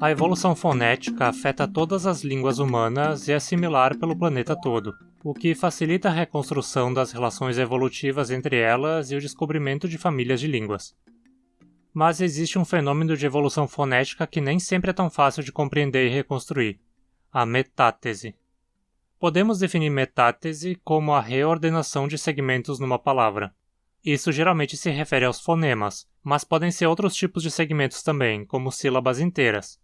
A evolução fonética afeta todas as línguas humanas e é similar pelo planeta todo, o que facilita a reconstrução das relações evolutivas entre elas e o descobrimento de famílias de línguas. Mas existe um fenômeno de evolução fonética que nem sempre é tão fácil de compreender e reconstruir: a metátese. Podemos definir metátese como a reordenação de segmentos numa palavra. Isso geralmente se refere aos fonemas, mas podem ser outros tipos de segmentos também, como sílabas inteiras.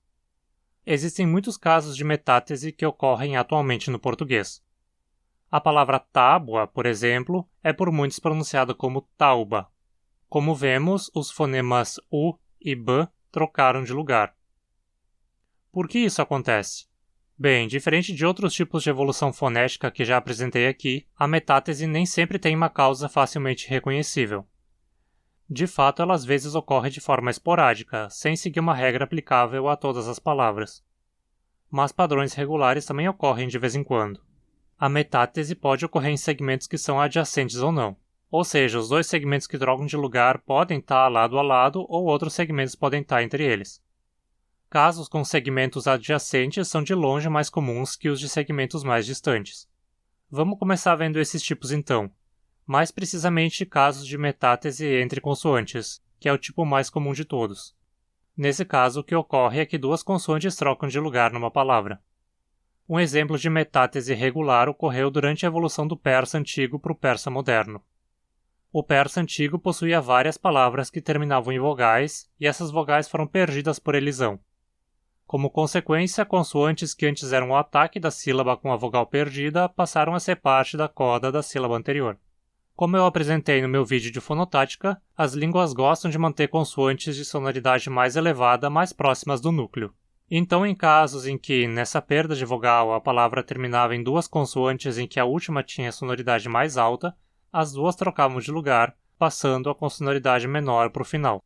Existem muitos casos de metátese que ocorrem atualmente no português. A palavra tábua, por exemplo, é por muitos pronunciada como tauba. Como vemos, os fonemas U e B trocaram de lugar. Por que isso acontece? Bem, diferente de outros tipos de evolução fonética que já apresentei aqui, a metátese nem sempre tem uma causa facilmente reconhecível. De fato, ela às vezes ocorre de forma esporádica, sem seguir uma regra aplicável a todas as palavras. Mas padrões regulares também ocorrem de vez em quando. A metátese pode ocorrer em segmentos que são adjacentes ou não. Ou seja, os dois segmentos que trocam de lugar podem estar lado a lado ou outros segmentos podem estar entre eles. Casos com segmentos adjacentes são de longe mais comuns que os de segmentos mais distantes. Vamos começar vendo esses tipos então. Mais precisamente casos de metátese entre consoantes, que é o tipo mais comum de todos. Nesse caso, o que ocorre é que duas consoantes trocam de lugar numa palavra. Um exemplo de metátese regular ocorreu durante a evolução do persa antigo para o persa moderno. O persa antigo possuía várias palavras que terminavam em vogais, e essas vogais foram perdidas por elisão. Como consequência, consoantes que antes eram o ataque da sílaba com a vogal perdida passaram a ser parte da coda da sílaba anterior. Como eu apresentei no meu vídeo de fonotática, as línguas gostam de manter consoantes de sonoridade mais elevada mais próximas do núcleo. Então, em casos em que, nessa perda de vogal, a palavra terminava em duas consoantes em que a última tinha sonoridade mais alta, as duas trocavam de lugar, passando a com sonoridade menor para o final.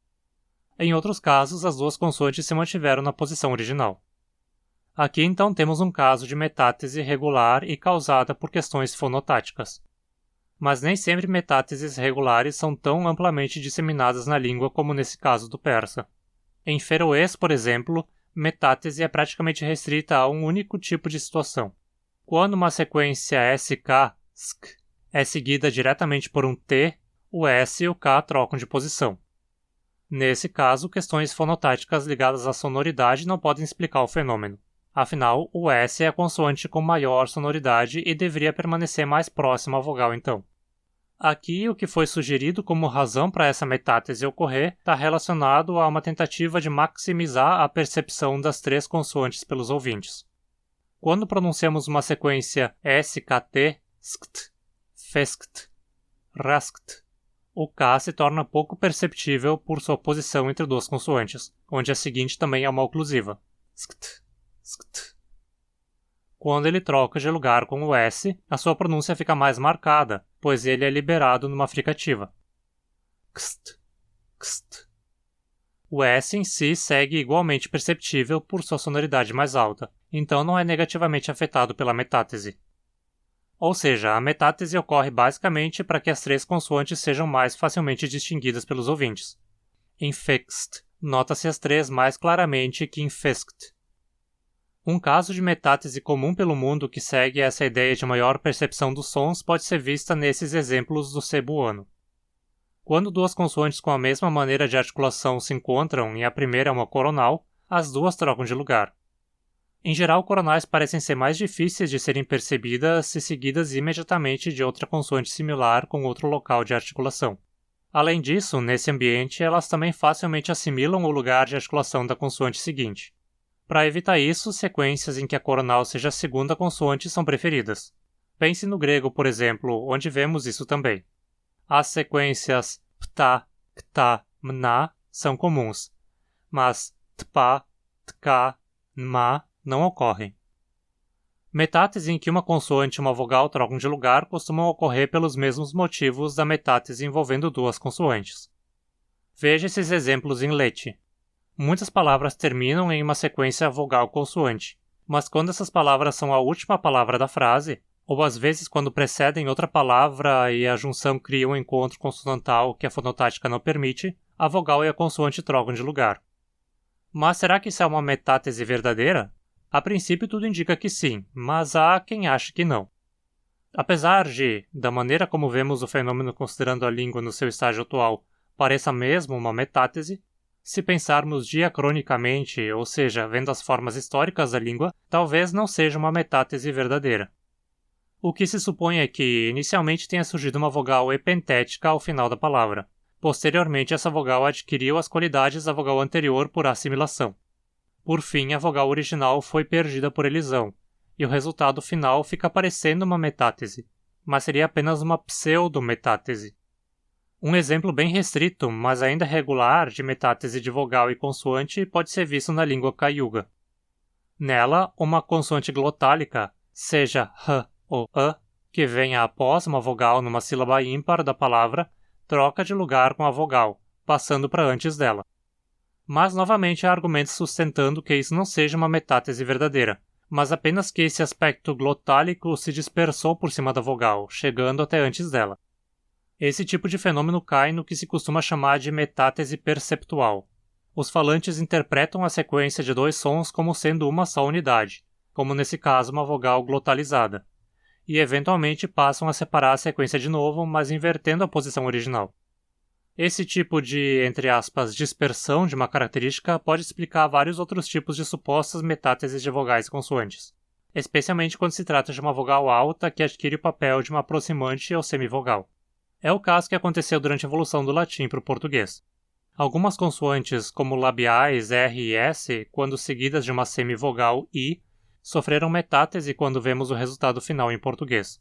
Em outros casos, as duas consoantes se mantiveram na posição original. Aqui, então, temos um caso de metátese regular e causada por questões fonotáticas. Mas nem sempre metáteses regulares são tão amplamente disseminadas na língua como nesse caso do persa. Em feroês, por exemplo, metátese é praticamente restrita a um único tipo de situação. Quando uma sequência SK, SK é seguida diretamente por um T, o S e o K trocam de posição. Nesse caso, questões fonotáticas ligadas à sonoridade não podem explicar o fenômeno. Afinal, o S é a consoante com maior sonoridade e deveria permanecer mais próximo à vogal então. Aqui, o que foi sugerido como razão para essa metátese ocorrer está relacionado a uma tentativa de maximizar a percepção das três consoantes pelos ouvintes. Quando pronunciamos uma sequência SKT, SKT, FESKT, RASKT, o K se torna pouco perceptível por sua posição entre duas consoantes, onde a seguinte também é uma oclusiva. SKT, SKT. Quando ele troca de lugar com o S, a sua pronúncia fica mais marcada, pois ele é liberado numa fricativa. Kst, kst. O S em si segue igualmente perceptível por sua sonoridade mais alta, então não é negativamente afetado pela metátese. Ou seja, a metátese ocorre basicamente para que as três consoantes sejam mais facilmente distinguidas pelos ouvintes. Em fext, nota-se as três mais claramente que em feskt. Um caso de metátese comum pelo mundo que segue essa ideia de maior percepção dos sons pode ser vista nesses exemplos do cebuano. Quando duas consoantes com a mesma maneira de articulação se encontram e a primeira é uma coronal, as duas trocam de lugar. Em geral, coronais parecem ser mais difíceis de serem percebidas se seguidas imediatamente de outra consoante similar com outro local de articulação. Além disso, nesse ambiente, elas também facilmente assimilam o lugar de articulação da consoante seguinte. Para evitar isso, sequências em que a coronal seja a segunda consoante são preferidas. Pense no grego, por exemplo, onde vemos isso também. As sequências pta, kta, mna são comuns, mas tpa, tka, nma não ocorrem. Metátese em que uma consoante e uma vogal trocam de lugar costumam ocorrer pelos mesmos motivos da metátese envolvendo duas consoantes. Veja esses exemplos em leite. Muitas palavras terminam em uma sequência vogal-consoante, mas quando essas palavras são a última palavra da frase, ou às vezes quando precedem outra palavra e a junção cria um encontro consonantal que a fonotática não permite, a vogal e a consoante trocam de lugar. Mas será que isso é uma metátese verdadeira? A princípio tudo indica que sim, mas há quem ache que não. Apesar de, da maneira como vemos o fenômeno considerando a língua no seu estágio atual, pareça mesmo uma metátese, se pensarmos diacronicamente, ou seja, vendo as formas históricas da língua, talvez não seja uma metátese verdadeira. O que se supõe é que, inicialmente, tenha surgido uma vogal epentética ao final da palavra. Posteriormente, essa vogal adquiriu as qualidades da vogal anterior por assimilação. Por fim, a vogal original foi perdida por elisão, e o resultado final fica parecendo uma metátese, mas seria apenas uma pseudo-metátese. Um exemplo bem restrito, mas ainda regular, de metátese de vogal e consoante pode ser visto na língua cayuga. Nela, uma consoante glotálica, seja h ou a, que venha após uma vogal numa sílaba ímpar da palavra, troca de lugar com a vogal, passando para antes dela. Mas novamente há argumentos sustentando que isso não seja uma metátese verdadeira, mas apenas que esse aspecto glotálico se dispersou por cima da vogal, chegando até antes dela. Esse tipo de fenômeno cai no que se costuma chamar de metátese perceptual. Os falantes interpretam a sequência de dois sons como sendo uma só unidade, como nesse caso uma vogal glotalizada, e eventualmente passam a separar a sequência de novo, mas invertendo a posição original. Esse tipo de, entre aspas, dispersão de uma característica pode explicar vários outros tipos de supostas metáteses de vogais e consoantes, especialmente quando se trata de uma vogal alta que adquire o papel de uma aproximante ou semivogal. É o caso que aconteceu durante a evolução do latim para o português. Algumas consoantes, como labiais R e S, quando seguidas de uma semivogal I, sofreram metátese quando vemos o resultado final em português.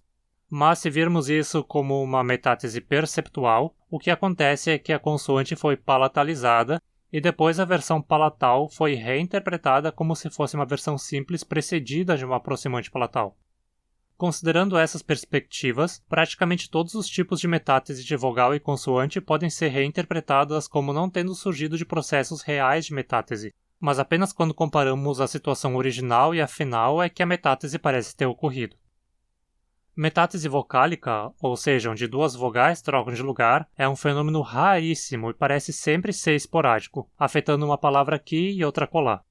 Mas se virmos isso como uma metátese perceptual, o que acontece é que a consoante foi palatalizada e depois a versão palatal foi reinterpretada como se fosse uma versão simples precedida de uma aproximante palatal. Considerando essas perspectivas, praticamente todos os tipos de metátese de vogal e consoante podem ser reinterpretadas como não tendo surgido de processos reais de metátese, mas apenas quando comparamos a situação original e a final é que a metátese parece ter ocorrido. Metátese vocálica, ou seja, onde duas vogais trocam de lugar, é um fenômeno raríssimo e parece sempre ser esporádico, afetando uma palavra aqui e outra acolá.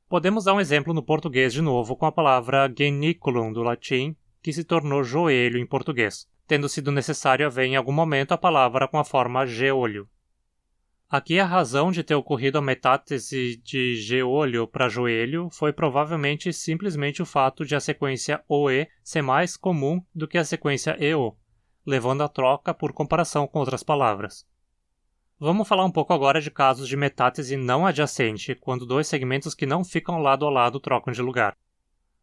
Podemos dar um exemplo no português de novo com a palavra geniculum do latim, que se tornou joelho em português, tendo sido necessário haver em algum momento a palavra com a forma geolho. Aqui a razão de ter ocorrido a metátese de geolho para joelho foi provavelmente simplesmente o fato de a sequência OE ser mais comum do que a sequência EO, levando a troca por comparação com outras palavras. Vamos falar um pouco agora de casos de metátese não adjacente, quando dois segmentos que não ficam lado a lado trocam de lugar.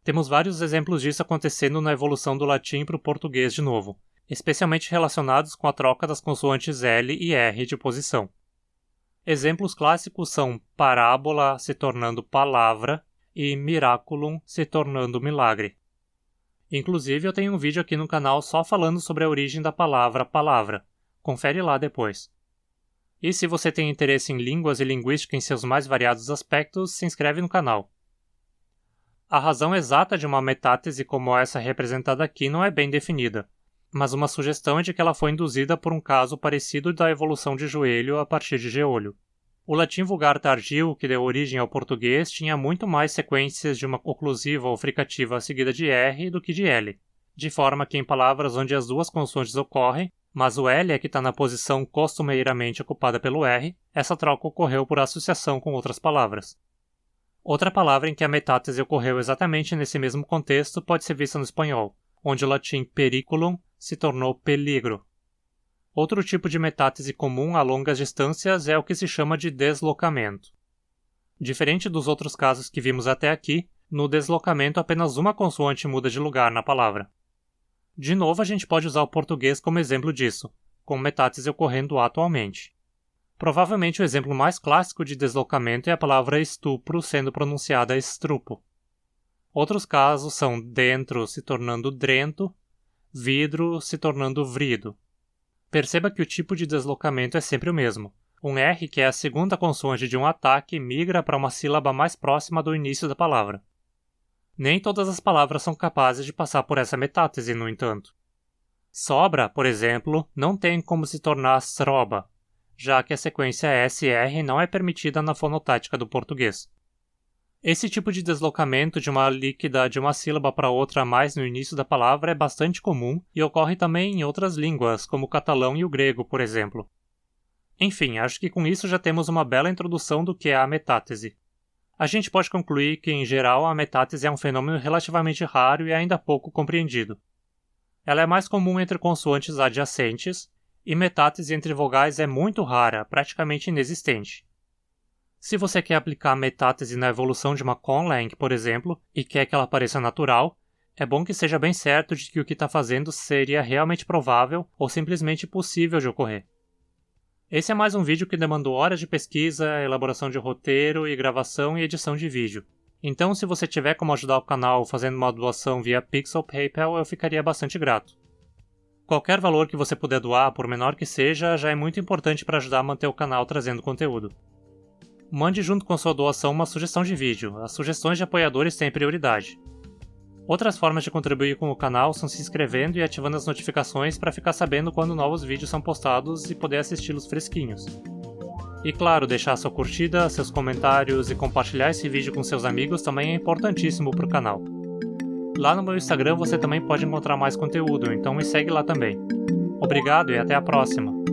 Temos vários exemplos disso acontecendo na evolução do latim para o português de novo, especialmente relacionados com a troca das consoantes L e R de posição. Exemplos clássicos são parábola se tornando palavra e miraculum se tornando milagre. Inclusive eu tenho um vídeo aqui no canal só falando sobre a origem da palavra palavra. Confere lá depois. E se você tem interesse em línguas e linguística em seus mais variados aspectos, se inscreve no canal. A razão exata de uma metátese como essa representada aqui não é bem definida, mas uma sugestão é de que ela foi induzida por um caso parecido da evolução de joelho a partir de geolho. O latim vulgar tardio, que deu origem ao português, tinha muito mais sequências de uma oclusiva ou fricativa seguida de R do que de L, de forma que em palavras onde as duas consoantes ocorrem, mas o L é que está na posição costumeiramente ocupada pelo R, essa troca ocorreu por associação com outras palavras. Outra palavra em que a metátese ocorreu exatamente nesse mesmo contexto pode ser vista no espanhol, onde o latim periculum se tornou peligro. Outro tipo de metátese comum a longas distâncias é o que se chama de deslocamento. Diferente dos outros casos que vimos até aqui, no deslocamento apenas uma consoante muda de lugar na palavra. De novo, a gente pode usar o português como exemplo disso, com metátese ocorrendo atualmente. Provavelmente o exemplo mais clássico de deslocamento é a palavra estupro sendo pronunciada estrupo. Outros casos são dentro se tornando drento, vidro se tornando vrido. Perceba que o tipo de deslocamento é sempre o mesmo. Um R, que é a segunda consoante de um ataque, migra para uma sílaba mais próxima do início da palavra. Nem todas as palavras são capazes de passar por essa metátese, no entanto. Sobra, por exemplo, não tem como se tornar sroba. já que a sequência SR não é permitida na fonotática do português. Esse tipo de deslocamento de uma líquida de uma sílaba para outra a mais no início da palavra é bastante comum e ocorre também em outras línguas, como o catalão e o grego, por exemplo. Enfim, acho que com isso já temos uma bela introdução do que é a metátese. A gente pode concluir que, em geral, a metátese é um fenômeno relativamente raro e ainda pouco compreendido. Ela é mais comum entre consoantes adjacentes, e metátese entre vogais é muito rara, praticamente inexistente. Se você quer aplicar a metátese na evolução de uma conlang, por exemplo, e quer que ela pareça natural, é bom que seja bem certo de que o que está fazendo seria realmente provável ou simplesmente possível de ocorrer. Esse é mais um vídeo que demandou horas de pesquisa, elaboração de roteiro e gravação e edição de vídeo. Então, se você tiver como ajudar o canal fazendo uma doação via Pix ou PayPal, eu ficaria bastante grato. Qualquer valor que você puder doar, por menor que seja, já é muito importante para ajudar a manter o canal trazendo conteúdo. Mande junto com sua doação uma sugestão de vídeo. As sugestões de apoiadores têm prioridade. Outras formas de contribuir com o canal são se inscrevendo e ativando as notificações para ficar sabendo quando novos vídeos são postados e poder assisti-los fresquinhos. E claro, deixar sua curtida, seus comentários e compartilhar esse vídeo com seus amigos também é importantíssimo para o canal. Lá no meu Instagram você também pode encontrar mais conteúdo, então me segue lá também. Obrigado e até a próxima!